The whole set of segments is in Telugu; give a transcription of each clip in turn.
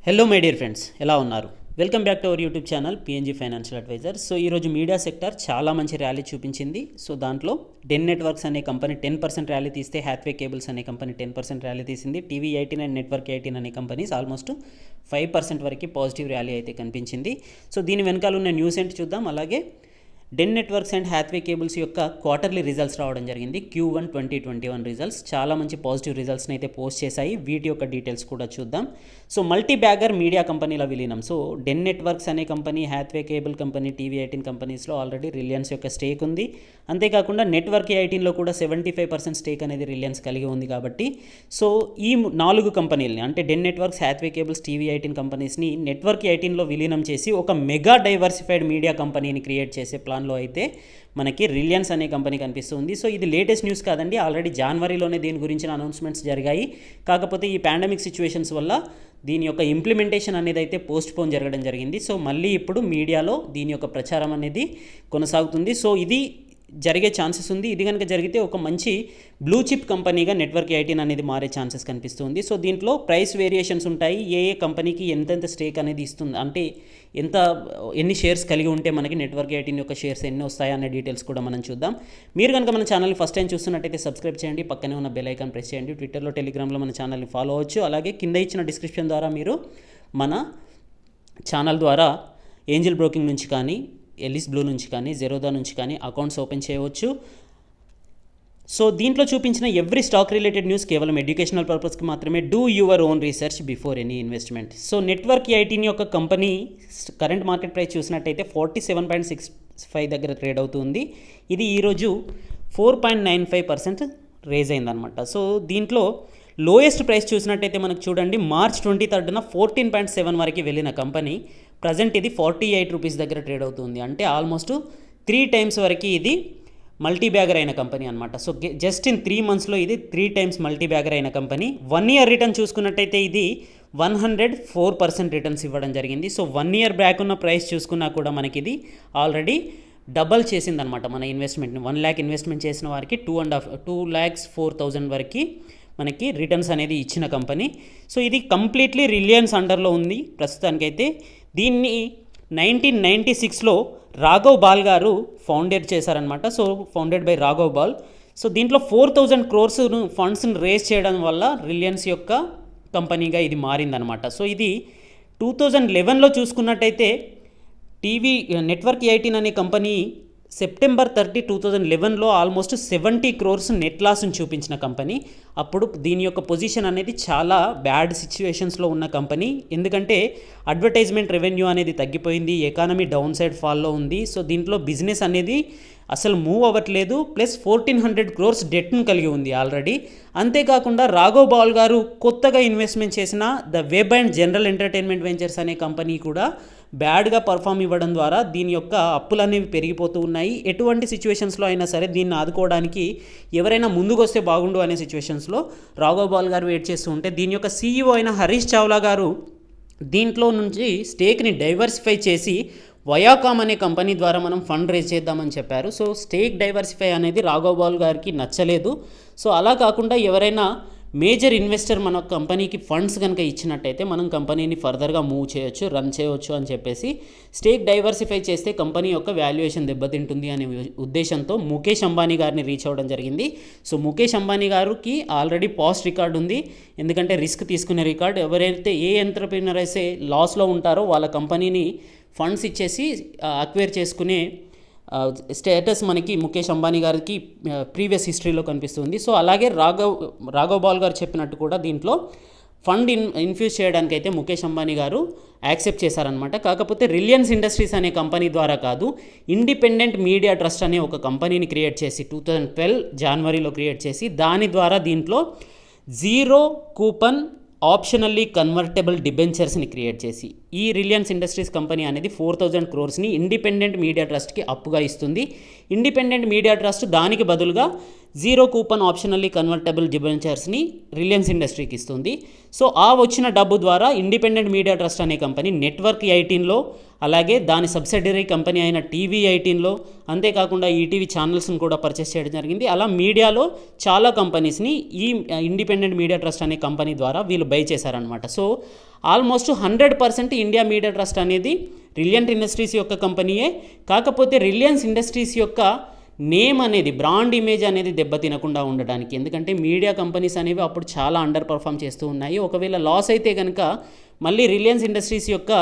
హలో మై డియర్ ఫ్రెండ్స్, ఎలా ఉన్నారు? Welcome back to our YouTube channel PNG financial adviser. So ఈరోజు మీడియా సెక్టర్ చాలా మంచి ర్యాలీ చూపించింది. సో దాంట్లో డెన్ నెట్వర్క్స్ అనే కంపెనీ 10% ర్యాలీ తీస్తే, హ్యాత్వే కేబుల్స్ అనే కంపెనీ 10% ర్యాలీ తీసింది. టీవీ 18 అండ్ నెట్వర్క్ 18 అనే కంపెనీస్ ఆల్మోస్ట్ 5% వరకు పాజిటివ్ ర్యాలీ అయితే కనిపించింది. సో దీని వెనకాల ఉన్న న్యూస్ ఏంటి చూద్దాం. అలాగే Den Networks and Hathway Cables యొక్క క్వార్టర్లీ రిజల్ట్స్ రావడం జరిగింది. Q1 2021 రిజల్ట్స్ చాలా మంచి పాజిటివ్ రిజల్ట్స్ని అయితే పోస్ట్ చేశాయి. వీటి యొక్క డీటెయిల్స్ కూడా చూద్దాం. సో మల్టీ బ్యాగర్ మీడియా కంపెనీల విలీనం. సో డెన్ నెట్వర్క్స్ అనే company, Hathway cable company, TV 18 కంపెనీస్లో ఆల్రెడీ రిలయన్స్ యొక్క స్టేక్ ఉంది. అంతేకాకుండా నెట్వర్క్ 18లో కూడా 75% స్టేక్ అనేది రిలయన్స్ కలిగి ఉంది. కాబట్టి సో ఈ 4 కంపెనీలని, అంటే Den networks, Hathway cables, TV 18 కంపెనీస్ని నెట్వర్క్ 18లో విలీనం చేసి ఒక మెగా డైవర్సిఫైడ్ మీడియా కంపెనీని క్రియేట్ చేసే ప్లాన్లో అయితే మనకి రిలయన్స్ అనే కంపెనీ కనిపిస్తుంది. సో ఇది లేటెస్ట్ న్యూస్ కాదండి, ఆల్రెడీ జనవరిలోనే దీని గురించిన అనౌన్స్మెంట్స్ జరిగాయి. కాకపోతే ఈ పాండమిక్ సిచ్యువేషన్స్ వల్ల దీని యొక్క ఇంప్లిమెంటేషన్ అనేది అయితే పోస్ట్ పోన్ జరగడం జరిగింది. సో మళ్ళీ ఇప్పుడు మీడియాలో దీని యొక్క ప్రచారం అనేది కొనసాగుతుంది. సో ఇది జరిగే ఛాన్సెస్ ఉంది. ఇది కనుక జరిగితే ఒక మంచి బ్లూ చిప్ కంపెనీగా నెట్వర్క్ 18 అనేది మారే ఛాన్సెస్ కనిపిస్తుంది. సో దీంట్లో ప్రైస్ వేరియేషన్స్ ఉంటాయి. ఏ కంపెనీకి ఎంతెంత స్టేక్ అనేది ఇస్తుంది, అంటే ఎన్ని షేర్స్ కలిగి ఉంటే మనకి నెట్వర్క్ 18 యొక్క షేర్స్ ఎన్ని వస్తాయి అనే డీటెయిల్స్ కూడా మనం చూద్దాం. మీరు కనుక మన ఛానల్ని ఫస్ట్ టైం చూస్తున్నట్టయితే సబ్స్క్రైబ్ చేయండి, పక్కనే ఉన్న బెల్ ఐకాన్ ప్రెస్ చేయండి. ట్విట్టర్లో, టెలిగ్రామ్లో మన ఛానల్ని ఫాలో అవ్వచ్చు. అలాగే కింద ఇచ్చిన డిస్క్రిప్షన్ ద్వారా మీరు మన ఛానల్ ద్వారా ఏంజల్ బ్రోకింగ్ నుంచి కానీ, ఎలిస్ బ్లూ నుంచి కానీ, జెరోదా నుంచి కానీ అకౌంట్స్ ఓపెన్ చేయవచ్చు. సో దీంట్లో చూపించిన ఎవ్రీ స్టాక్ రిలేటెడ్ న్యూస్ కేవలం ఎడ్యుకేషనల్ పర్పస్కి మాత్రమే. Do your own research before any investment. So network 18 యొక్క కంపెనీ కరెంట్ మార్కెట్ ప్రైస్ చూసినట్టయితే 47.65 దగ్గర ట్రేడ్ అవుతుంది. ఇది ఈరోజు 4.95% రేజ్ అయిందనమాట. సో దీంట్లో లోయెస్ట్ ప్రైస్ చూసినట్టయితే మనకు చూడండి, మార్చ్ 23న 14.7 వరకు వెళ్ళిన కంపెనీ ప్రజెంట్ ఇది 48 రూపీస్ దగ్గర ట్రేడ్ అవుతుంది. అంటే ఆల్మోస్ట్ 3 టైమ్స్ వరకు ఇది మల్టీ బ్యాగర్ అయిన కంపెనీ అనమాట. సో జస్ట్ ఇన్ 3 మంత్స్లో ఇది 3 టైమ్స్ మల్టీ బ్యాగర్ అయిన కంపెనీ. 1 ఇయర్ రిటర్న్ చూసుకున్నట్టయితే ఇది 104% రిటర్న్స్ ఇవ్వడం జరిగింది. సో 1 ఇయర్ బ్యాక్ ఉన్న ప్రైస్ చూసుకున్నా కూడా మనకి ఇది ఆల్రెడీ డబల్ చేసిందనమాట మన ఇన్వెస్ట్మెంట్ని. 1 lakh ఇన్వెస్ట్మెంట్ చేసిన వారికి 2,04,000 వరకు మనకి రిటర్న్స్ అనేది ఇచ్చిన కంపెనీ. సో ఇది కంప్లీట్లీ రిలయన్స్ అండర్లో ఉంది ప్రస్తుతానికైతే. దీన్ని 1996లో రాఘవ్ బాల్ గారు ఫౌండేట్ చేశారనమాట. So founded by Raghav ball. So దీంట్లో 4,000 crores ఫండ్స్ని రేస్ చేయడం వల్ల రిలయన్స్ యొక్క కంపెనీగా ఇది మారిందనమాట. సో ఇది 2011లో చూసుకున్నట్టయితే టీవీ నెట్వర్క్ 18 అనే కంపెనీ September 30, 2011లో ఆల్మోస్ట్ 70 crores నెట్ లాస్ని చూపించిన కంపెనీ. అప్పుడు దీని యొక్క పొజిషన్ అనేది చాలా బ్యాడ్ సిచ్యువేషన్స్లో ఉన్న కంపెనీ. ఎందుకంటే అడ్వర్టైజ్మెంట్ రెవెన్యూ అనేది తగ్గిపోయింది, ఎకానమీ డౌన్ సైడ్ ఫాల్లో ఉంది. సో దీంట్లో బిజినెస్ అనేది అసలు మూవ్ అవ్వట్లేదు. ప్లస్ 1,400 crores డెట్ను కలిగి ఉంది ఆల్రెడీ. అంతేకాకుండా రాఘవ్ బాల్ గారు కొత్తగా ఇన్వెస్ట్మెంట్ చేసిన the web and general entertainment ventures అనే కంపెనీ కూడా బ్యాడ్గా పర్ఫామ్ ఇవ్వడం ద్వారా దీని యొక్క అప్పులు అనేవి పెరిగిపోతూ ఉన్నాయి. ఎటువంటి సిచ్యువేషన్స్లో అయినా సరే దీన్ని ఆదుకోవడానికి ఎవరైనా ముందుకు వస్తే బాగుండు అనే సిచ్యువేషన్స్లో రాఘవ్ బాల్ గారు వెయిట్ చేస్తూ ఉంటే, దీని యొక్క CEO అయిన హరీష్ చావ్లా గారు దీంట్లో నుంచి స్టేక్ని డైవర్సిఫై చేసి వయాకామ్ అనే కంపెనీ ద్వారా మనం ఫండ్ రేజ్ చేద్దామని చెప్పారు. సో స్టేక్ డైవర్సిఫై అనేది రాఘవ్ బాల్ గారికి నచ్చలేదు. సో అలా కాకుండా ఎవరైనా మేజర్ ఇన్వెస్టర్ మన కంపెనీకి ఫండ్స్ కనుక ఇచ్చినట్టయితే మనం కంపెనీని ఫర్దర్గా మూవ్ చేయొచ్చు, రన్ చేయవచ్చు అని చెప్పేసి స్టేక్ డైవర్సిఫై చేస్తే కంపెనీ యొక్క వాల్యుయేషన్ దెబ్బతింటుంది అనే ఉద్దేశంతో ముఖేష్ అంబానీ గారిని రీచ్ అవ్వడం జరిగింది. సో ముఖేష్ అంబానీ గారికి ఆల్రెడీ పాస్ట్ రికార్డ్ ఉంది. ఎందుకంటే రిస్క్ తీసుకునే రికార్డ్. ఎవరైతే ఏ ఎంటర్ప్రినర్ అయితే లాస్లో ఉంటారో వాళ్ళ కంపెనీని ఫండ్స్ ఇచ్చేసి అక్వైర్ చేసుకునే స్టేటస్ మనకి ముఖేష్ అంబానీ గారికి ప్రీవియస్ హిస్టరీలో కనిపిస్తుంది. సో అలాగే రాఘవ్ బాల్ గారు చెప్పినట్టు కూడా దీంట్లో ఫండ్ ఇన్ఫ్యూజ్ చేయడానికి అయితే ముఖేష్ అంబానీ గారు యాక్సెప్ట్ చేశారనమాట. కాకపోతే రిలయన్స్ ఇండస్ట్రీస్ అనే కంపెనీ ద్వారా కాదు, ఇండిపెండెంట్ మీడియా ట్రస్ట్ అనే ఒక కంపెనీని క్రియేట్ చేసి 2012 జనవరిలో క్రియేట్ చేసి దాని ద్వారా దీంట్లో 0 కూపన్ ఆప్షనల్లీ కన్వర్టబుల్ డిబెంచర్స్ని క్రియేట్ చేసి ఈ రిలయన్స్ ఇండస్ట్రీస్ కంపెనీ అనేది 4,000 crores ఇండిపెండెంట్ మీడియా ట్రస్ట్కి అప్పుగా ఇస్తుంది. ఇండిపెండెంట్ మీడియా ట్రస్ట్ దానికి బదులుగా జీరో కూపన్ ఆప్షనల్లీ కన్వర్టబుల్ డిబెంచర్స్ని రిలయన్స్ ఇండస్ట్రీకి ఇస్తుంది. సో ఆ వచ్చిన డబ్బు ద్వారా ఇండిపెండెంట్ మీడియా ట్రస్ట్ అనే కంపెనీ నెట్వర్క్ 18లో, అలాగే దాని సబ్సిడరీ కంపెనీ అయిన టీవీ 18లో, అంతేకాకుండా ఈటీవీ ఛానల్స్ని కూడా పర్చేస్ చేయడం జరిగింది. అలా మీడియాలో చాలా కంపెనీస్ని ఈ ఇండిపెండెంట్ మీడియా ట్రస్ట్ అనే కంపెనీ ద్వారా వీళ్ళు బై చేశారనమాట. So almost 100% India media trust అనేది రిలయన్స్ ఇండస్ట్రీస్ యొక్క కంపెనీయే. కాకపోతే రిలయన్స్ ఇండస్ట్రీస్ యొక్క నేమ్ అనేది, బ్రాండ్ ఇమేజ్ అనేది దెబ్బతినకుండా ఉండడానికి, ఎందుకంటే మీడియా కంపెనీస్ అనేవి అప్పుడు చాలా అండర్ పర్ఫామ్ చేస్తూ ఉన్నాయి. ఒకవేళ లాస్ అయితే కనుక మళ్ళీ రిలయన్స్ ఇండస్ట్రీస్ యొక్క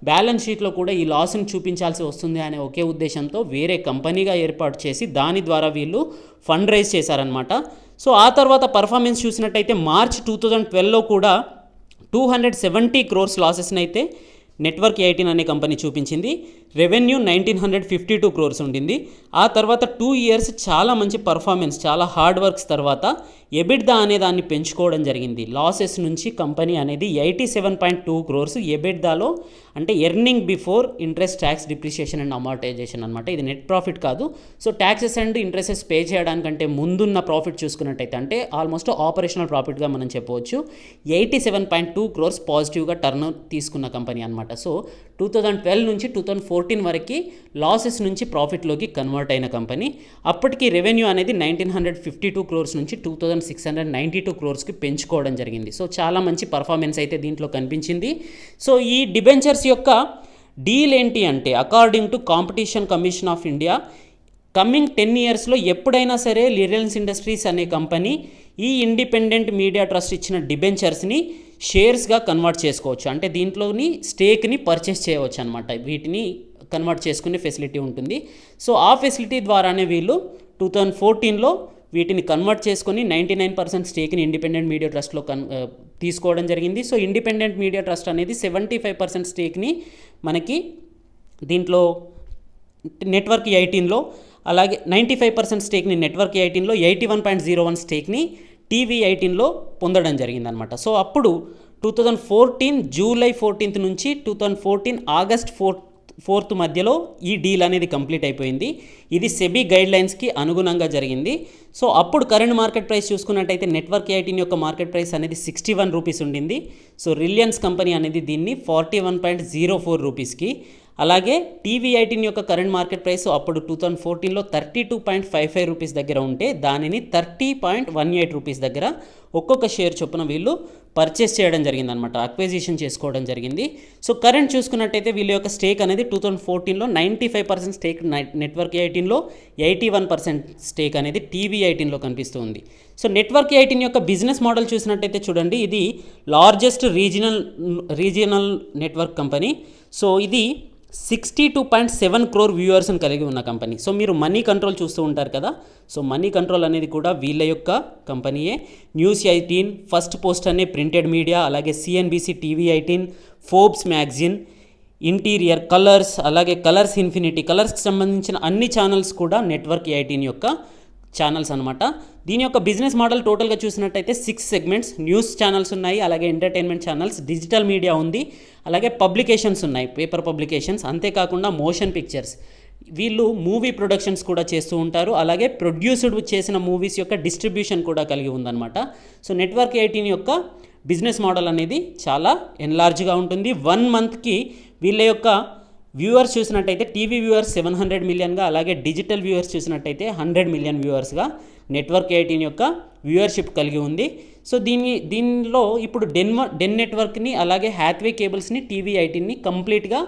బ్యాలెన్స్ షీట్లో కూడా ఈ లాస్ని చూపించాల్సి వస్తుంది అనే ఒకే ఉద్దేశంతో వేరే కంపెనీగా ఏర్పాటు చేసి దాని ద్వారా వీళ్ళు ఫండ్ రైజ్ చేశారనమాట. సో ఆ తర్వాత పర్ఫార్మెన్స్ చూసినట్టయితే మార్చ్ 2012లో కూడా 270 crores లాసెస్ని అయితే నెట్వర్క్ 18 అనే కంపెనీ చూపించింది. రెవెన్యూ 1952 crores ఉండింది. ఆ తర్వాత 2 years చాలా మంచి పర్ఫార్మెన్స్, చాలా హార్డ్ వర్క్స్ తర్వాత ఎబిట్దా అనే దాన్ని పెంచుకోవడం జరిగింది. లాసెస్ నుంచి కంపెనీ అనేది 87.2 crores ఎబిట్దాలో, అంటే earning before interest, tax, depreciation and amortisation అనమాట. ఇది నెట్ ప్రాఫిట్ కాదు. సో ట్యాక్సెస్ అండ్ ఇంట్రెస్టెస్ పే చేయడానికంటే ముందున్న ప్రాఫిట్ చూసుకున్నట్టయితే, అంటే ఆల్మోస్ట్ ఆపరేషనల్ ప్రాఫిట్గా మనం చెప్పవచ్చు, 87.2 crores పాజిటివ్గా టర్న్ తీసుకున్న కంపెనీ అనమాట. సో 2012 నుంచి 2014 వరకు లాసెస్ నుంచి ప్రాఫిట్లోకి కన్వర్ట్ అయిన కంపెనీ. అప్పటికి రెవెన్యూ అనేది 1952 crores నుంచి 2692 crores పెంచుకోవడం జరిగింది. సో చాలా మంచి పర్ఫార్మెన్స్ అయితే దీంట్లో కనిపించింది. సో ఈ డిబెంచర్స్ యొక్క డీల్ ఏంటి అంటే, according to competition commission of India, coming 10 yearsలో ఎప్పుడైనా సరే రిలయన్స్ ఇండస్ట్రీస్ అనే కంపెనీ ఈ ఇండిపెండెంట్ మీడియా ట్రస్ట్ ఇచ్చిన డిబెంచర్స్ని షేర్స్గా కన్వర్ట్ చేసుకోవచ్చు. అంటే దీంట్లోని స్టేక్ని పర్చేస్ చేయవచ్చు అనమాట. వీటిని కన్వర్ట్ చేసుకునే ఫెసిలిటీ ఉంటుంది. సో ఆ ఫెసిలిటీ ద్వారానే వీళ్ళు 2014లో వీటిని కన్వర్ట్ చేసుకొని 99% స్టేక్ని ఇండిపెండెంట్ మీడియా ట్రస్ట్లో తీసుకోవడం జరిగింది. సో ఇండిపెండెంట్ మీడియా ట్రస్ట్ అనేది 75% స్టేక్ని మనకి దీంట్లో నెట్వర్క్ 18లో, అలాగే 95% స్టేక్ని నెట్వర్క్ 18లో, 81.01 స్టేక్ని టీవీ 18లో పొందడం జరిగిందనమాట. సో అప్పుడు 2014 జూలై 14th నుంచి 2014 ఆగస్ట్ 4th మధ్యలో ఈ డీల్ అనేది కంప్లీట్ అయిపోయింది. ఇది సెబీ గైడ్లైన్స్కి అనుగుణంగా జరిగింది. సో అప్పుడు కరెంట్ మార్కెట్ ప్రైస్ చూసుకున్నట్టయితే నెట్వర్క్ 18 యొక్క మార్కెట్ ప్రైస్ అనేది 61 రూపీస్ ఉండింది. సో రిలయన్స్ కంపెనీ అనేది దీన్ని 41.04 రూపీస్కి, అలాగే టీవీ 18 యొక్క కరెంట్ మార్కెట్ ప్రైస్ అప్పుడు 2014లో 32.55 రూపీస్ దగ్గర ఉంటే దానిని 30.18 రూపీస్ దగ్గర ఒక్కొక్క షేర్ చొప్పున వీళ్ళు పర్చేస్ చేయడం జరిగిందనమాట, అక్విజిషన్ చేసుకోవడం జరిగింది. సో కరెంట్ చూసుకున్నట్టయితే వీళ్ళ యొక్క స్టేక్ అనేది 2014లో 95% స్టేక్ నెట్వర్క్ 18లో, 81% స్టేక్ అనేది టీవీ 18లో కనిపిస్తుంది. సో నెట్వర్క్ 18 యొక్క బిజినెస్ మోడల్ చూసినట్టయితే చూడండి, ఇది largest regional network company. So ఇది 62.7 crore వ్యూవర్స్ని కలిగి ఉన్న కంపెనీ. సో మీరు మనీ కంట్రోల్ చూస్తూ ఉంటారు కదా, సో మనీ కంట్రోల్ అనేది కూడా వీళ్ళ యొక్క కంపెనీయే. న్యూస్ 18, ఫస్ట్ పోస్ట్ అనే ప్రింటెడ్ మీడియా, అలాగే CNBC TV 18, Forbes magazine, interior, colours, అలాగే కలర్స్ ఇన్ఫినిటీ, కలర్స్కి సంబంధించిన అన్ని ఛానల్స్ కూడా నెట్వర్క్ 18 యొక్క ఛానల్స్ అనమాట. దీని యొక్క బిజినెస్ మోడల్ టోటల్గా చూసినట్టయితే 6 సెగ్మెంట్స్, న్యూస్ ఛానల్స్ ఉన్నాయి, అలాగే ఎంటర్టైన్మెంట్ ఛానల్స్, డిజిటల్ మీడియా ఉంది, అలాగే పబ్లికేషన్స్ ఉన్నాయి, పేపర్ పబ్లికేషన్స్, అంతేకాకుండా మోషన్ పిక్చర్స్. వీళ్ళు మూవీ ప్రొడక్షన్స్ కూడా చేస్తూ ఉంటారు, అలాగే ప్రొడ్యూస్డ్ చేసిన మూవీస్ యొక్క డిస్ట్రిబ్యూషన్ కూడా కలిగి ఉందన్నమాట. సో నెట్వర్క్ 18 యొక్క బిజినెస్ మోడల్ అనేది చాలా ఎన్లార్జ్గా ఉంటుంది. 1 monthకి వీళ్ళ యొక్క వ్యూవర్స్ చూసినట్టయితే టీవీ వ్యూవర్స్ 700 మిలియన్గా, అలాగే డిజిటల్ వ్యూవర్స్ చూసినట్టయితే 100 మిలియన్ వ్యూవర్స్గా నెట్వర్క్ 18 యొక్క వ్యూవర్షిప్ కలిగి ఉంది. సో దీనిలో ఇప్పుడు డెన్ నెట్వర్క్ని, అలాగే హ్యాత్వే కేబుల్స్ని, టీవీ 18ని కంప్లీట్గా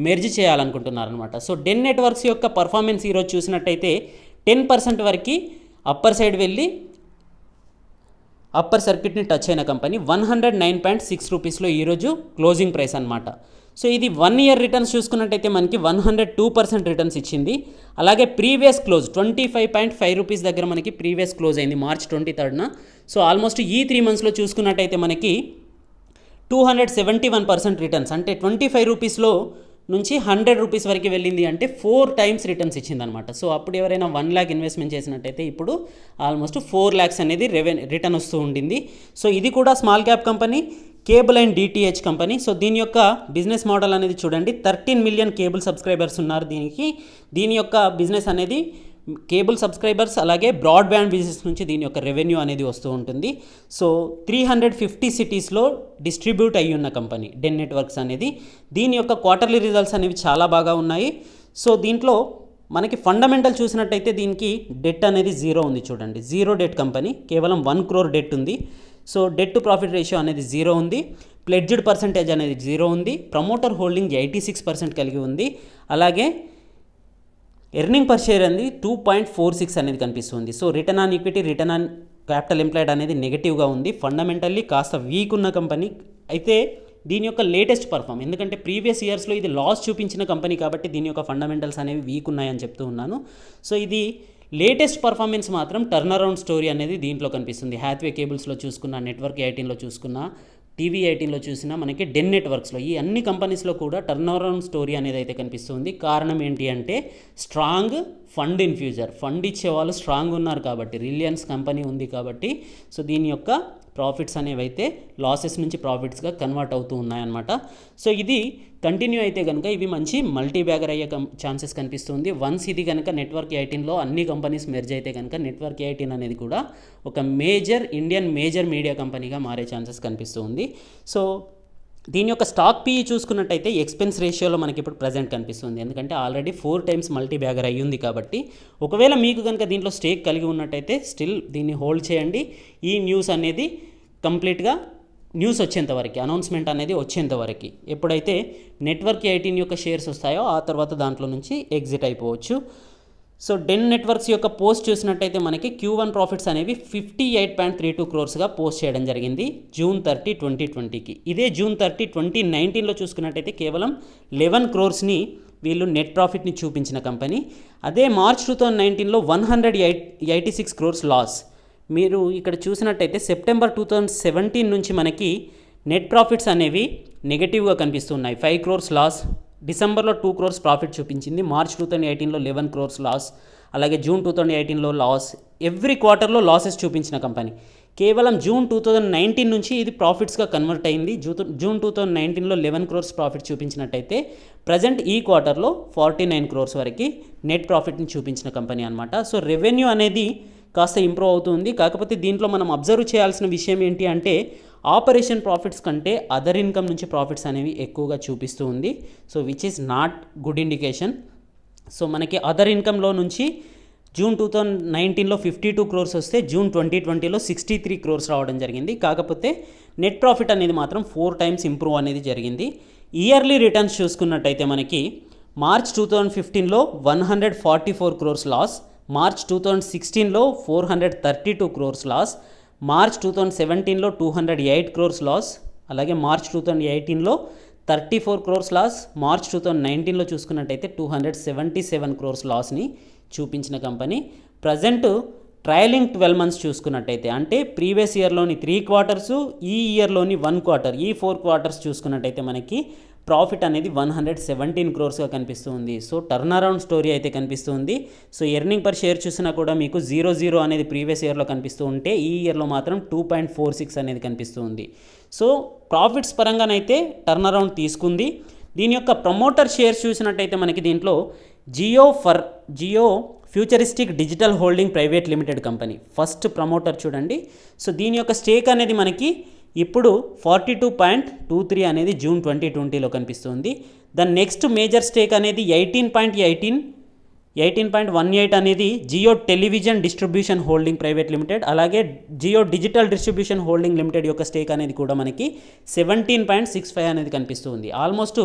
మెర్జ్ చేయాలనుకుంటున్నారు అనమాట. సో డెన్ నెట్వర్క్స్ యొక్క పర్ఫార్మెన్స్ ఈరోజు చూసినట్టయితే 10% వరకు అప్పర్ సైడ్ వెళ్ళి అప్పర్ సర్క్యూట్ని టచ్ అయిన కంపెనీ 109.6 రూపీస్లో ఈరోజు క్లోజింగ్ ప్రైస్ అనమాట. సో ఇది 1 year రిటర్న్స్ చూసుకున్నట్టయితే మనకి 102% రిటర్న్స్ ఇచ్చింది. అలాగే ప్రీవియస్ క్లోజ్ 25.5 రూపీస్ దగ్గర మనకి ప్రీవియస్ క్లోజ్ అయింది మార్చ్ 23rd. సో ఆల్మోస్ట్ ఈ 3 monthsలో చూసుకున్నట్టయితే మనకి 271% రిటర్న్స్, అంటే 25 రూపీస్లో నుంచి 100 రూపీస్ వరకు వెళ్ళింది, అంటే 4 times రిటర్న్స్ ఇచ్చిందనమాట. సో అప్పుడు ఎవరైనా 1 lakh ఇన్వెస్ట్మెంట్ చేసినట్టయితే ఇప్పుడు ఆల్మోస్ట్ 4 lakhs అనేది రిటర్న్ వస్తూ ఉండింది. సో ఇది కూడా small cap company, cable and DTH company. So దీని యొక్క బిజినెస్ మోడల్ అనేది చూడండి, 13 million కేబుల్ సబ్స్క్రైబర్స్ ఉన్నారు దీనికి. దీని యొక్క బిజినెస్ అనేది కేబుల్ సబ్స్క్రైబర్స్ అలాగే బ్రాడ్బ్యాండ్ బిజినెస్ నుంచి దీని యొక్క రెవెన్యూ అనేది వస్తూ ఉంటుంది. సో 350 సిటీస్లో డిస్ట్రిబ్యూట్ అయ్యి ఉన్న కంపెనీ డెన్ నెట్వర్క్స్ అనేది. దీని యొక్క క్వార్టర్లీ రిజల్ట్స్ అనేవి చాలా బాగా ఉన్నాయి. సో దీంట్లో మనకి ఫండమెంటల్ చూసినట్టయితే దీనికి డెట్ అనేది జీరో ఉంది చూడండి, జీరో డెట్ కంపెనీ, కేవలం 1 crore డెట్ ఉంది. So det to profit ratio అనేది జీరో ఉంది, ప్లెడ్జ్డ్ పర్సెంటేజ్ అనేది జీరో ఉంది, ప్రమోటర్ హోల్డింగ్ 86% కలిగి ఉంది. అలాగే ఎర్నింగ్ పర్ షేర్ అనేది 2.46 అనేది కనిపిస్తుంది. So return on equity, return on capital employed అనేది నెగిటివ్గా ఉంది. ఫండమెంటల్లీ కాస్త వీక్ ఉన్న కంపెనీ. అయితే దీని యొక్క లేటెస్ట్ పర్ఫామ్, ఎందుకంటే ప్రీవియస్ ఇయర్స్లో ఇది లాస్ చూపించిన కంపెనీ కాబట్టి దీని యొక్క ఫండమెంటల్స్ అనేవి వీక్ ఉన్నాయని చెప్తూ ఉన్నాను. సో ఇది లేటెస్ట్ పర్ఫార్మెన్స్ మాత్రం టర్న్ అరౌండ్ స్టోరీ అనేది దీంట్లో కనిపిస్తుంది. హ్యాత్వే కేబుల్స్లో చూసుకున్న, నెట్వర్క్ 18లో చూసుకున్న, టీవీ 18లో చూసినా, మనకి డెన్ నెట్వర్క్స్లో ఈ అన్ని కంపెనీస్లో కూడా టర్న్ అరౌండ్ స్టోరీ అనేది అయితే కనిపిస్తుంది. కారణం ఏంటి అంటే స్ట్రాంగ్ ఫండ్ ఇన్ఫ్యూజర్, ఫండ్ ఇచ్చే వాళ్ళు స్ట్రాంగ్ ఉన్నారు కాబట్టి, రిలయన్స్ కంపెనీ ఉంది కాబట్టి. సో దీని యొక్క ప్రాఫిట్స్ అనేవి అయితే లాసెస్ నుంచి ప్రాఫిట్స్గా కన్వర్ట్ అవుతూ ఉన్నాయన్నమాట. సో ఇది కంటిన్యూ అయితే కనుక ఇవి మంచి మల్టీ బ్యాగర్ అయ్యే ఛాన్సెస్ కనిపిస్తుంది. వన్స్ ఇది కనుక నెట్వర్క్ 18లో అన్ని కంపెనీస్ మెర్జ్ అయితే కనుక నెట్వర్క్ 18 అనేది కూడా ఒక ఇండియన్ మేజర్ మీడియా కంపెనీగా మారే ఛాన్సెస్ కనిపిస్తుంది. సో దీని యొక్క స్టాక్ పీఈ చూసుకున్నట్టయితే ఎక్స్పెన్స్ రేషియోలో మనకి ఇప్పుడు ప్రజెంట్ కనిపిస్తుంది, ఎందుకంటే ఆల్రెడీ 4 times మల్టీ బ్యాగర్ అయ్యింది కాబట్టి. ఒకవేళ మీకు కనుక దీంట్లో స్టేక్ కలిగి ఉన్నట్టయితే స్టిల్ దీన్ని హోల్డ్ చేయండి. ఈ న్యూస్ అనేది కంప్లీట్గా న్యూస్ వచ్చేంతవరకు, అనౌన్స్మెంట్ అనేది వచ్చేంతవరకు, ఎప్పుడైతే నెట్వర్క్ 18 యొక్క షేర్స్ వస్తాయో ఆ తర్వాత దాంట్లో నుంచి ఎగ్జిట్ అయిపోవచ్చు. సో డెన్ నెట్వర్క్స్ యొక్క పోస్ట్ చూసినట్టయితే మనకి Q1 ప్రాఫిట్స్ అనేవి 58.32 crores పోస్ట్ చేయడం జరిగింది June 30, 2020కి. ఇదే June 30, 2019లో చూసుకున్నట్టయితే కేవలం 11 crores వీళ్ళు నెట్ ప్రాఫిట్ని చూపించిన కంపెనీ. అదే March 2019లో 186 crores లాస్. మీరు ఇక్కడ చూసినట్టయితే September 2017 నుంచి మనకి నెట్ ప్రాఫిట్స్ అనేవి నెగటివ్గా కనిపిస్తున్నాయి. 5 crores లాస్, డిసెంబర్లో 2 crores ప్రాఫిట్ చూపించింది, March 2018లో 11 crores లాస్, అలాగే June 2018లో లాస్. ఎవ్రీ క్వార్టర్లో లాసెస్ చూపించిన కంపెనీ. కేవలం June 2019 నుంచి ఇది ప్రాఫిట్స్గా కన్వర్ట్ అయింది. June 2019లో 11 crores ప్రాఫిట్ చూపించినట్టయితే ప్రజెంట్ ఈ క్వార్టర్లో 49 crores వరకు నెట్ ప్రాఫిట్ని చూపించిన కంపెనీ అనమాట. సో రెవెన్యూ అనేది కాస్త ఇంప్రూవ్ అవుతుంది. కాకపోతే దీంట్లో మనం అబ్జర్వ్ చేయాల్సిన విషయం ఏంటి అంటే ఆపరేషన్ ప్రాఫిట్స్ కంటే అదర్ ఇన్కమ్ నుంచి ప్రాఫిట్స్ అనేవి ఎక్కువగా చూపిస్తూ ఉంది. So which is not good indication. So మనకి అదర్ ఇన్కమ్లో నుంచి June 2019లో 52 crores వస్తే June 2020లో 63 crores రావడం జరిగింది. కాకపోతే నెట్ ప్రాఫిట్ అనేది మాత్రం 4 times ఇంప్రూవ్ అనేది జరిగింది. ఇయర్లీ రిటర్న్స్ చూసుకున్నట్టయితే మనకి March 2015లో 144 crores లాస్, March 2016లో 432 crores లాస్, March 2017లో 208 crores లాస్, అలాగే March 2018లో 34 crores లాస్, March 2019లో చూసుకున్నట్టయితే 277 crores లాస్ని చూపించిన కంపెనీ. ప్రజెంట్ ట్రయలింగ్ 12 months చూసుకున్నట్టయితే, అంటే ప్రీవియస్ ఇయర్లోని 3 quarters, ఈ ఇయర్లోని 1 quarter, ఈ 4 quarters చూసుకున్నట్టయితే మనకి ప్రాఫిట్ అనేది 117 crores కనిపిస్తుంది. సో టర్న్ అరౌండ్ స్టోరీ అయితే కనిపిస్తుంది. సో ఎర్నింగ్ పర్ షేర్ చూసినా కూడా మీకు 0.0 అనేది ప్రీవియస్ ఇయర్లో కనిపిస్తూ ఉంటే ఈ ఇయర్లో మాత్రం 2.46 అనేది కనిపిస్తుంది. సో ప్రాఫిట్స్ పరంగానైతే టర్న్ అరౌండ్ తీసుకుంది. దీని యొక్క ప్రమోటర్ షేర్స్ చూసినట్టయితే మనకి దీంట్లో Jio futuristic digital holding private limited company first promoter చూడండి. సో దీని యొక్క స్టేక్ అనేది మనకి ఇప్పుడు 42.23 అనేది June 2020లో కనిపిస్తుంది. దాని నెక్స్ట్ మేజర్ స్టేక్ అనేది 18.18 అనేది Jio television distribution holding private limited, అలాగే Jio digital distribution holding limited యొక్క స్టేక్ అనేది కూడా మనకి 17.65 అనేది కనిపిస్తుంది. ఆల్మోస్ట్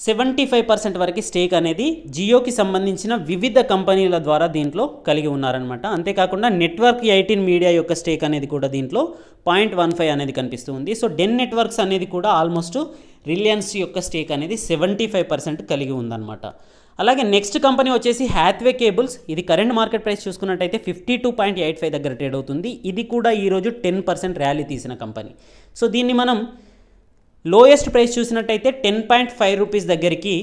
75% వరకు స్టేక్ అనేది జియోకి సంబంధించిన వివిధ కంపెనీల ద్వారా దీంట్లో కలిగి ఉన్నారనమాట. అంతేకాకుండా నెట్వర్క్ 18 మీడియా యొక్క స్టేక్ అనేది కూడా దీంట్లో 0.15 అనేది కనిపిస్తుంది. సో డెన్ నెట్వర్క్స్ అనేది కూడా ఆల్మోస్ట్ రిలయన్స్ యొక్క స్టేక్ అనేది 75% కలిగి ఉందన్నమాట. అలాగే నెక్స్ట్ కంపెనీ వచ్చేసి హ్యాత్వే కేబుల్స్. ఇది కరెంట్ మార్కెట్ ప్రైస్ చూసుకున్నట్టయితే 52.85 దగ్గర ట్రేడ్ అవుతుంది. ఇది కూడా ఈరోజు 10% ర్యాలీ తీసిన కంపెనీ. సో దీన్ని మనం లోయెస్ట్ ప్రైస్ చూసినట్టయితే 10.5 రూపీస్ దగ్గరికి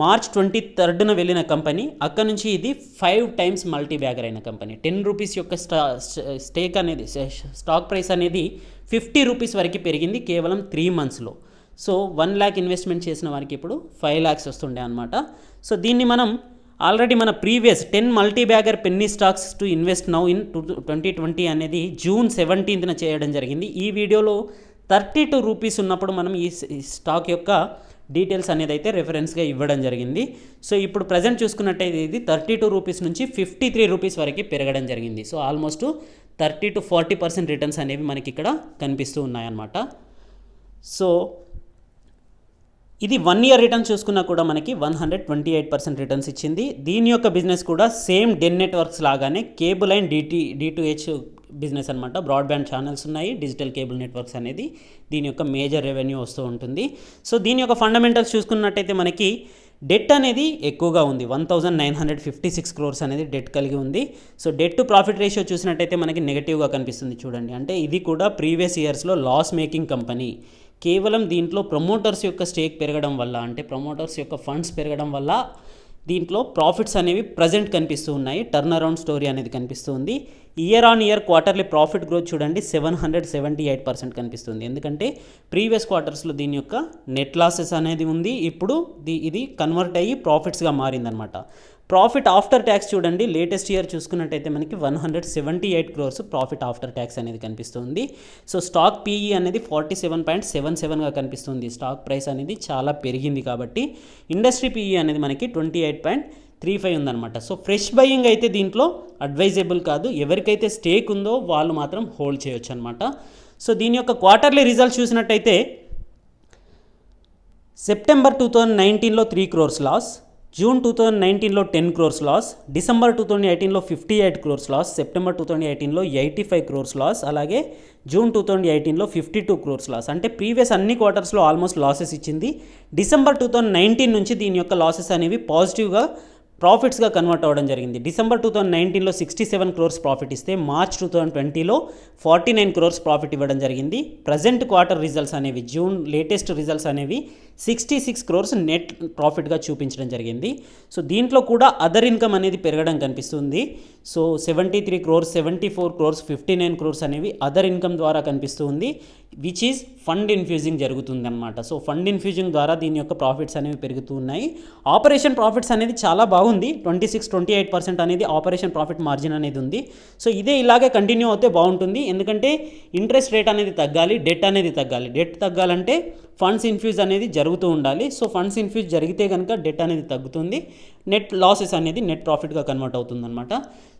March 23rd వెళ్ళిన కంపెనీ. అక్కడ నుంచి ఇది 5 times మల్టీ బ్యాగర్ అయిన కంపెనీ. 10 రూపీస్ యొక్క స్టేక్ అనేది స్టాక్ ప్రైస్ అనేది 50 రూపీస్ వరకు పెరిగింది కేవలం 3 monthsలో. సో 1 lakh ఇన్వెస్ట్మెంట్ చేసిన వారికి ఇప్పుడు 5 lakhs వస్తుండే అనమాట. సో దీన్ని మనం ఆల్రెడీ మన previous 10 multi bagger Penney stocks to invest now in 2020 అనేది జూన్ 17న చేయడం జరిగింది. ఈ వీడియోలో 32 రూపీస్ ఉన్నప్పుడు మనం ఈ స్టాక్ యొక్క డీటెయిల్స్ అనేది అయితే రెఫరెన్స్గా ఇవ్వడం జరిగింది. సో ఇప్పుడు ప్రజెంట్ చూసుకున్నట్టయితే ఇది 32 రూపీస్ నుంచి 53 రూపీస్ వరకు పెరగడం జరిగింది. సో ఆల్మోస్ట్ 30 to 40% రిటర్న్స్ అనేవి మనకి ఇక్కడ కనిపిస్తూ ఉన్నాయన్నమాట. సో ఇది 1 ఇయర్ రిటర్న్ చూసుకున్నా కూడా మనకి 128% రిటర్న్స్ ఇచ్చింది. దీని యొక్క బిజినెస్ కూడా సేమ్ డెన్ నెట్వర్క్స్ లాగానే కేబుల్ అండ్ D2H బిజినెస్ అనమాట. బ్రాడ్బ్యాండ్ ఛానల్స్ ఉన్నాయి, డిజిటల్ కేబుల్ నెట్వర్క్స్ అనేది దీని యొక్క మేజర్ రెవెన్యూ వస్తూ ఉంటుంది. సో దీని యొక్క ఫండమెంటల్స్ చూసుకున్నట్టయితే మనకి డెట్ అనేది ఎక్కువగా ఉంది. 1956 crores అనేది డెట్ కలిగి ఉంది. So det to profit ratio చూసినట్టయితే మనకి నెగటివ్గా కనిపిస్తుంది చూడండి. అంటే ఇది కూడా ప్రీవియస్ ఇయర్స్లో లాస్ మేకింగ్ కంపెనీ. కేవలం దీంట్లో ప్రమోటర్స్ యొక్క స్టేక్ పెరగడం వల్ల, అంటే ప్రమోటర్స్ యొక్క ఫండ్స్ పెరగడం వల్ల దీంట్లో ప్రాఫిట్స్ అనేవి ప్రజెంట్ కనిపిస్తూ ఉన్నాయి. టర్న్ అరౌండ్ స్టోరీ అనేది కనిపిస్తూ ఉంది. Year on year quarterly profit growth చూడండి 778% కనిపిస్తుంది. ఎందుకంటే ప్రీవియస్ క్వార్టర్స్లో దీని యొక్క నెట్ లాసెస్ అనేది ఉంది. ఇప్పుడు ఇది కన్వర్ట్ అయ్యి ప్రాఫిట్స్గా మారిందనమాట. ప్రాఫిట్ ఆఫ్టర్ ట్యాక్స్ చూడండి, లేటెస్ట్ ఇయర్ చూసుకున్నట్టయితే మనకి 178 crores ప్రాఫిట్ ఆఫ్టర్ ట్యాక్స్ అనేది కనిపిస్తుంది. సో స్టాక్ పీఈ అనేది 47.77గా కనిపిస్తుంది. స్టాక్ ప్రైస్ అనేది చాలా పెరిగింది కాబట్టి ఇండస్ట్రీ పీఈ అనేది మనకి 28.35 ఉందన్నమాట. సో ఫ్రెష్ బయింగ్ అయితే దీంట్లో అడ్వైజబుల్ కాదు. ఎవరికైతే స్టేక్ ఉందో వాళ్ళు మాత్రం హోల్డ్ చేయొచ్చు అనమాట. సో దీని యొక్క క్వార్టర్లీ రిజల్ట్స్ చూసినట్టయితే సెప్టెంబర్ 2019లో 3 crores లాస్, జూన్ 2019లో 10 crores లాస్, డిసెంబర్ 2018లో 58 crores లాస్, సెప్టెంబర్ 2018లో 85 crores లాస్, అలాగే జూన్ 2018లో 52 crores లాస్. అంటే ప్రీవియస్ అన్ని క్వార్టర్స్లో ఆల్మోస్ట్ లాసెస్ ఇచ్చింది. డిసెంబర్ 2019 నుంచి దీని యొక్క లాసెస్ అనేవి పాజిటివ్గా ప్రాఫిట్స్గా కన్వర్ట్ అవ్వడం జరిగింది. డిసెంబర్ 2019లో 67 crores ప్రాఫిట్ ఇస్తే మార్చ్ 2020లో 49 crores ప్రాఫిట్ ఇవ్వడం జరిగింది. ప్రజెంట్ క్వార్టర్ రిజల్ట్స్ అనేవి, జూన్ లేటెస్ట్ రిజల్ట్స్ అనేవి 66 crores నెట్ ప్రాఫిట్గా చూపించడం జరిగింది. సో దీంట్లో కూడా అదర్ ఇన్కమ్ అనేది పెరగడం కనిపిస్తుంది. సో 73 crores, 74 crores, 59 crores అనేవి అదర్ ఇన్కమ్ ద్వారా కనిపిస్తుంది, విచ్ ఈజ్ ఫండ్ ఇన్ఫ్యూజింగ్ జరుగుతుంది అనమాట. సో ఫండ్ ఇన్ఫ్యూజింగ్ ద్వారా దీని యొక్క ప్రాఫిట్స్ అనేవి పెరుగుతూ ఉన్నాయి. ఆపరేషన్ ప్రాఫిట్స్ అనేది చాలా బాగుంది. 26-28% అనేది ఆపరేషన్ ప్రాఫిట్ మార్జిన్ అనేది ఉంది. సో ఇదే ఇలాగే కంటిన్యూ అవుతే బాగుంటుంది. ఎందుకంటే ఇంట్రెస్ట్ రేట్ అనేది తగ్గాలి, డెట్ అనేది తగ్గాలి. డెట్ తగ్గాలంటే ఫండ్స్ ఇన్ఫ్యూజ్ అనేది జరుగుతూ ఉండాలి. సో ఫండ్స్ ఇన్ఫ్యూజ్ జరిగితే కనుక డెట్ అనేది తగ్గుతుంది, నెట్ లాసెస్ అనేది నెట్ ప్రాఫిట్గా కన్వర్ట్ అవుతుంది అనమాట.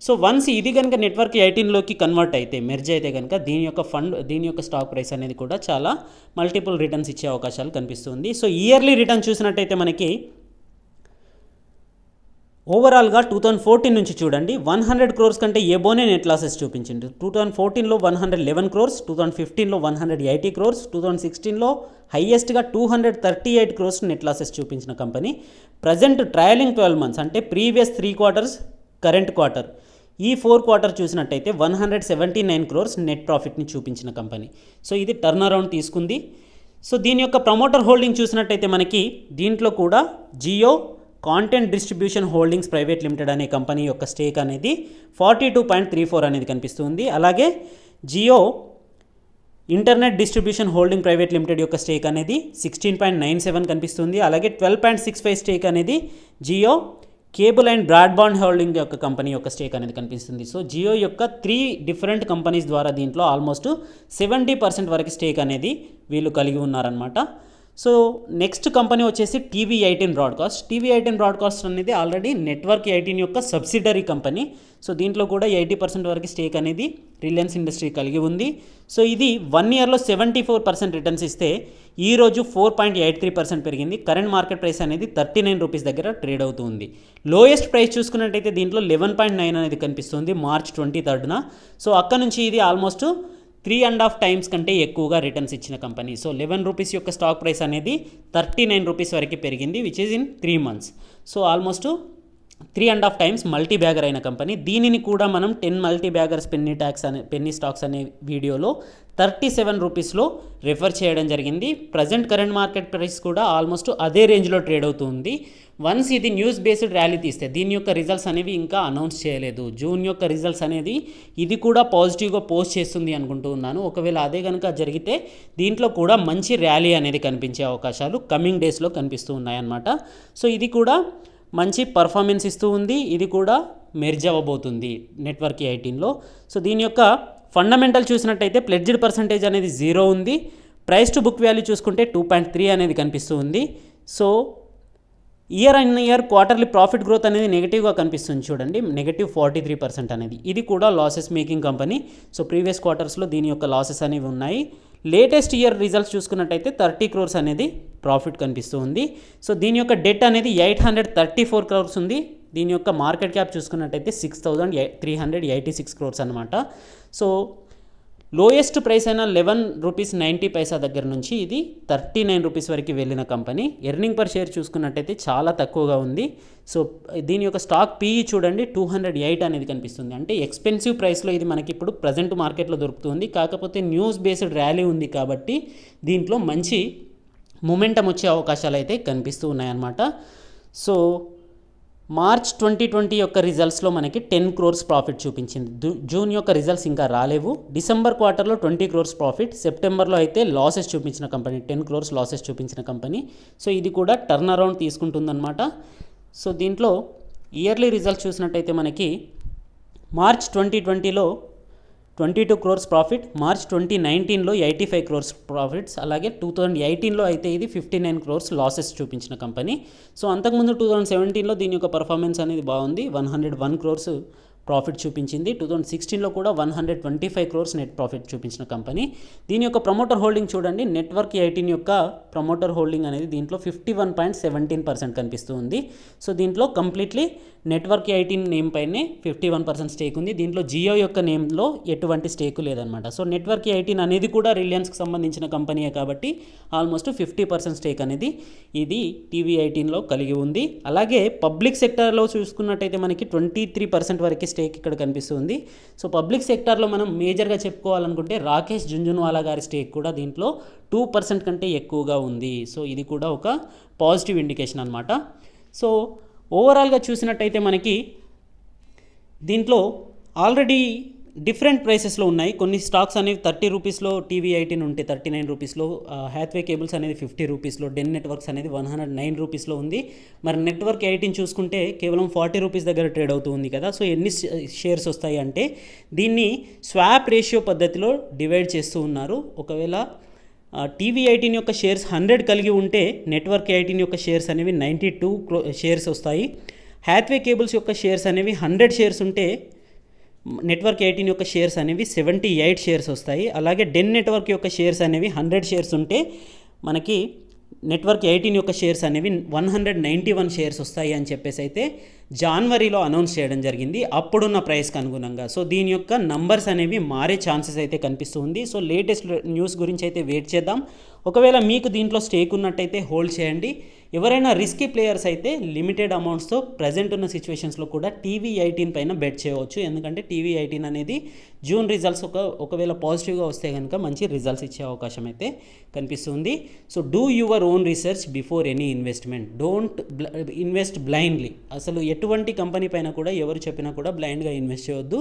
సో వన్స్ ఇది కనుక నెట్వర్క్ 18లోకి కన్వర్ట్ అయితే, మెర్జ్ అయితే కనుక దీని యొక్క స్టాక్ ప్రైస్ అనేది కూడా చాలా మల్టిపుల్ రిటర్న్స్ ఇచ్చే అవకాశాలు కనిపిస్తుంది. సో ఇయర్లీ రిటర్న్ చూసినట్టయితే మనకి ఓవరాల్గా 2014 నుంచి చూడండి 100 crores కంటే ఎబోనే నెట్ లాసెస్ చూపించింది. 2014లో 111 crores, 2015లో 180 crores, 2016లో హైయెస్ట్గా 238 crores నెట్ లాసెస్ చూపించిన కంపెనీ. ప్రజెంట్ ట్రయలింగ్ 12 months అంటే ప్రీవియస్ 3 quarters, కరెంట్ క్వార్టర్, ఈ 4 quarter చూసినట్టయితే 179 crores నెట్ ప్రాఫిట్ని చూపించిన కంపెనీ. సో ఇది టర్న్ అరౌండ్ తీసుకుంది. సో దీని యొక్క ప్రమోటర్ హోల్డింగ్ చూసినట్టయితే మనకి దీంట్లో కూడా Jio content distribution holdings private limited అనే కంపెనీ యొక్క స్టేక్ అనేది 42.34 అనేది కనిపిస్తుంది. అలాగే Jio internet distribution holding private limited యొక్క స్టేక్ అనేది 16.97 కనిపిస్తుంది. అలాగే 12.65 స్టేక్ అనేది Jio cable and broadband holding యొక్క కంపెనీ యొక్క స్టేక్ అనేది కనిపిస్తుంది. సో జియో యొక్క 3 డిఫరెంట్ కంపెనీస్ ద్వారా దీంట్లో ఆల్మోస్ట్ 70% వరకు స్టేక్ అనేది వీళ్ళు కలిగి ఉన్నారనమాట. సో నెక్స్ట్ కంపెనీ వచ్చేసి TV18 బ్రాడ్కాస్ట్. TV18 బ్రాడ్కాస్ట్ అనేది ఆల్రెడీ నెట్వర్క్ 18 యొక్క సబ్సిడరీ కంపెనీ. సో దీంట్లో కూడా 80% వరకు స్టేక్ అనేది రిలయన్స్ ఇండస్ట్రీ కలిగి ఉంది. సో ఇది 1 ఇయర్లో 74% రిటర్న్స్ ఇస్తే ఈరోజు 4.83% పెరిగింది. కరెంట్ మార్కెట్ ప్రైస్ అనేది 39 రూపీస్ దగ్గర ట్రేడ్ అవుతుంది. లోయెస్ట్ ప్రైస్ చూసుకున్నట్టయితే దీంట్లో 11.9 అనేది కనిపిస్తుంది మార్చ్ 23rd. సో అక్కడ నుంచి ఇది ఆల్మోస్ట్ 3.5 times కంటే ఎక్కువగా రిటర్న్స్ ఇచ్చిన కంపెనీ. సో 11 రూపీస్ యొక్క స్టాక్ ప్రైస్ అనేది 39 రూపీస్ వరకు పెరిగింది, which is in 3 months. So almost 3.5 times multi bagger అయిన కంపెనీ. దీనిని కూడా మనం 10 మల్టీ బ్యాగర్స్ పెన్నీ స్టాక్స్ అనే వీడియోలో 37 రూపీస్లో రెఫర్ చేయడం జరిగింది. ప్రజెంట్ కరెంట్ మార్కెట్ ప్రైస్ కూడా ఆల్మోస్ట్ అదే రేంజ్లో ట్రేడ్ అవుతుంది. వన్స్ ఇది న్యూస్ బేస్డ్ ర్యాలీ తీస్తే, దీని యొక్క రిజల్ట్స్ అనేవి ఇంకా అనౌన్స్ చేయలేదు. జూన్ యొక్క రిజల్ట్స్ అనేది ఇది కూడా పాజిటివ్గా పోస్ట్ చేస్తుంది అనుకుంటూ ఉన్నాను. ఒకవేళ అదే కనుక జరిగితే దీంట్లో కూడా మంచి ర్యాలీ అనేది కనిపించే అవకాశాలు కమింగ్ డేస్లో కనిపిస్తూ ఉన్నాయన్నమాట. సో ఇది కూడా మంచి పర్ఫార్మెన్స్ ఇస్తూ ఉంది. ఇది కూడా మెర్జ్ అవ్వబోతుంది నెట్వర్క్ 18లో. సో దీని యొక్క ఫండమెంటల్ చూసినట్టయితే ప్లెడ్జ్డ్ పర్సంటేజ్ అనేది 0 ఉంది. ప్రైస్ టు బుక్ వాల్యూ చూసుకుంటే 2.3 అనేది కనిపిస్తూ ఉంది. So year and year quarterly profit growth అనేది నెగిటివ్గా కనిపిస్తుంది చూడండి, -43% అనేది. ఇది కూడా losses making company. So previous క్వార్టర్స్లో దీని యొక్క లాసెస్ అనేవి ఉన్నాయి. లేటెస్ట్ ఇయర్ రిజల్ట్స్ చూసుకున్నట్టయితే 30 crores అనేది ప్రాఫిట్ కనిపిస్తూ ఉంది. సో దీని యొక్క డెట్ అనేది 834 crores ఉంది. దీని యొక్క మార్కెట్ క్యాప్ చూసుకున్నట్టయితే 6,386 crores అనమాట. సో లోయెస్ట్ ప్రైస్ అయిన 11 రూపీస్ 90 పైసా దగ్గర నుంచి ఇది 39 రూపీస్ వరకు వెళ్ళిన కంపెనీ. ఎర్నింగ్ పర్ షేర్ చూసుకున్నట్టయితే చాలా తక్కువగా ఉంది. సో దీని యొక్క స్టాక్ పీఈ చూడండి 208 అనేది కనిపిస్తుంది. అంటే ఎక్స్పెన్సివ్ ప్రైస్లో ఇది మనకి ఇప్పుడు ప్రజెంట్ మార్కెట్లో దొరుకుతుంది. కాకపోతే న్యూస్ బేస్డ్ ర్యాలీ ఉంది కాబట్టి దీంట్లో మంచి మొమెంటం వచ్చే అవకాశాలు అయితే కనిపిస్తూ ఉన్నాయన్నమాట. సో మార్చ్ 2020 యొక్క రిజల్ట్స్లో మనకి 10 crores ప్రాఫిట్ చూపించింది. జూన్ యొక్క రిజల్ట్స్ ఇంకా రాలేవు. డిసెంబర్ క్వార్టర్లో 20 crores ప్రాఫిట్, సెప్టెంబర్లో అయితే లాసెస్ చూపించిన కంపెనీ, 10 crores లాసెస్ చూపించిన కంపెనీ. సో ఇది కూడా టర్న్ అరౌండ్ తీసుకుంటుందన్నమాట. సో దీంట్లో ఇయర్లీ రిజల్ట్స్ చూసినట్టయితే మనకి మార్చ్ 2020లో 22 crores ప్రాఫిట్, మార్చ్ 2019లో 85 crores ప్రాఫిట్స్, అలాగే 2018లో అయితే ఇది 59 crores లాసెస్ చూపించిన కంపెనీ. సో అంతకుముందు 2017లో దీని యొక్క పర్ఫార్మెన్స్ అనేది బాగుంది, 101 crores ప్రాఫిట్ చూపించింది. 2016లో కూడా 125 crores నెట్ ప్రాఫిట్ చూపించిన కంపెనీ. దీని యొక్క ప్రమోటర్ హోల్డింగ్ చూడండి, నెట్వర్క్ 18 యొక్క ప్రమోటర్ హోల్డింగ్ అనేది దీంట్లో 51.17% కనిపిస్తూ ఉంది. సో దీంట్లో కంప్లీట్లీ నెట్వర్క్ 18 నేమ్ పైనే 51% స్టేక్ ఉంది. దీంట్లో జియో యొక్క నేమ్లో ఎటువంటి స్టేక్ లేదనమాట. సో నెట్వర్క్ 18 అనేది కూడా రిలయన్స్కి సంబంధించిన కంపెనీయే కాబట్టి ఆల్మోస్ట్ 50% స్టేక్ అనేది ఇది టీవీ 18లో కలిగి ఉంది. అలాగే పబ్లిక్ సెక్టర్లో చూసుకున్నట్టయితే మనకి 23% వరకు స్టేక్ ఇక్కడ కనిపిస్తుంది. సో పబ్లిక్ సెక్టార్లో మనం మేజర్గా చెప్పుకోవాలనుకుంటే రాకేష్ జుంజున్వాలా గారి స్టేక్ కూడా దీంట్లో 2% కంటే ఎక్కువగా ఉంది. సో ఇది కూడా ఒక పాజిటివ్ ఇండికేషన్ అనమాట. సో ఓవరాల్గా చూసినట్టయితే మనకి దీంట్లో ఆల్రెడీ డిఫరెంట్ ప్రైసెస్లో ఉన్నాయి. కొన్ని స్టాక్స్ అనేవి 30 రూపీస్లో టీవీ 18 ఉంటే 39 రూపీస్లో, హ్యాత్వే కేబుల్స్ అనేది 50 రూపీస్లో, డెన్ నెట్వర్క్స్ అనేది 109 రూపీస్లో ఉంది. మరి నెట్వర్క్ 18 చూసుకుంటే కేవలం 40 రూపీస్ దగ్గర ట్రేడ్ అవుతూ ఉంది కదా. సో ఎన్ని షేర్స్ వస్తాయి అంటే దీన్ని స్వాప్ రేషియో పద్ధతిలో డివైడ్ చేస్తూ ఉన్నారు. ఒకవేళ టీవీ 18 యొక్క షేర్స్ 100 కలిగి ఉంటే నెట్వర్క్ 18 యొక్క షేర్స్ అనేవి 92 షేర్స్ వస్తాయి. హ్యాత్వే కేబుల్స్ యొక్క షేర్స్ అనేవి 100 షేర్స్ ఉంటే నెట్వర్క్ 18 యొక్క షేర్స్ అనేవి 78 షేర్స్ వస్తాయి. అలాగే డెన్ నెట్వర్క్ యొక్క షేర్స్ అనేవి 100 షేర్స్ ఉంటే మనకి నెట్వర్క్ 18 యొక్క షేర్స్ అనేవి 191 షేర్స్ వస్తాయి అని చెప్పేసి అయితే జనవరిలో అనౌన్స్ చేయడం జరిగింది, అప్పుడున్న ప్రైస్కి అనుగుణంగా. సో దీని యొక్క నంబర్స్ అనేవి మారే ఛాన్సెస్ అయితే కనిపిస్తుంది. సో లేటెస్ట్ న్యూస్ గురించి అయితే వెయిట్ చేద్దాం. ఒకవేళ మీకు దీంట్లో స్టేక్ ఉన్నట్టయితే హోల్డ్ చేయండి. ఎవరైనా రిస్కీ ప్లేయర్స్ అయితే లిమిటెడ్ అమౌంట్స్తో ప్రజెంట్ ఉన్న సిచ్యువేషన్స్లో కూడా టీవీ 18 పైన బెట్ చేయవచ్చు. ఎందుకంటే టీవీ 18 అనేది జూన్ రిజల్ట్స్ ఒకవేళ పాజిటివ్గా వస్తే కనుక మంచి రిజల్ట్స్ ఇచ్చే అవకాశం అయితే కనిపిస్తుంది. So do your own research before any investment. Don't invest blindly. అసలు ఎటువంటి కంపెనీ పైన కూడా ఎవరు చెప్పినా కూడా బ్లైండ్గా ఇన్వెస్ట్ చేయొద్దు.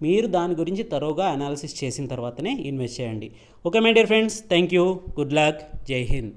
మీరు దాని గురించి తరోగా అనాలిసిస్ చేసిన తర్వాతనే ఇన్వెస్ట్ చేయండి. Okay my dear friends, thank you, good luck, జై హింద్.